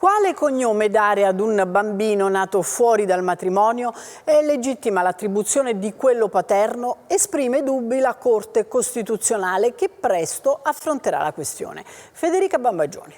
Quale cognome dare ad un bambino nato fuori dal matrimonio? È legittima l'attribuzione di quello paterno? Esprime dubbi la Corte Costituzionale, che presto affronterà la questione. Federica Bambagioni.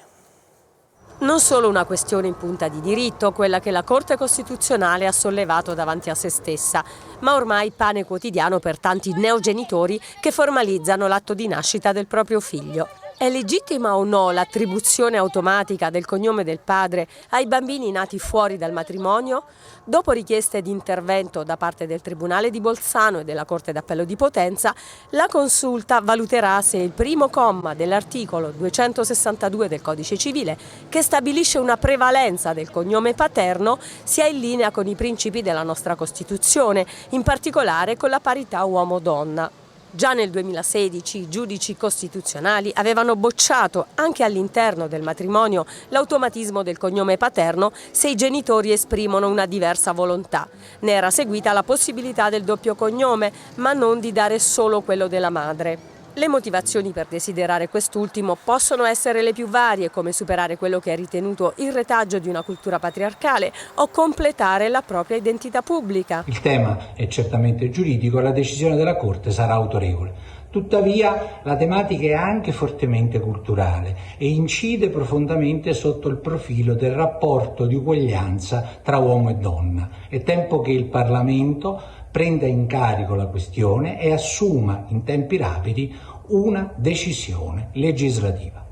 Non solo una questione in punta di diritto, quella che la Corte Costituzionale ha sollevato davanti a se stessa, ma ormai pane quotidiano per tanti neogenitori che formalizzano l'atto di nascita del proprio figlio. È legittima o no l'attribuzione automatica del cognome del padre ai bambini nati fuori dal matrimonio? Dopo richieste di intervento da parte del Tribunale di Bolzano e della Corte d'Appello di Potenza, la Consulta valuterà se il primo comma dell'articolo 262 del Codice Civile, che stabilisce una prevalenza del cognome paterno, sia in linea con i principi della nostra Costituzione, in particolare con la parità uomo-donna. Già nel 2016 i giudici costituzionali avevano bocciato anche all'interno del matrimonio l'automatismo del cognome paterno se i genitori esprimono una diversa volontà. Ne era seguita la possibilità del doppio cognome, ma non di dare solo quello della madre. Le motivazioni per desiderare quest'ultimo possono essere le più varie, come superare quello che è ritenuto il retaggio di una cultura patriarcale o completare la propria identità pubblica. Il tema è certamente giuridico e la decisione della Corte sarà autorevole. Tuttavia la tematica è anche fortemente culturale e incide profondamente sotto il profilo del rapporto di uguaglianza tra uomo e donna. È tempo che il Parlamento prenda in carico la questione e assuma in tempi rapidi una decisione legislativa.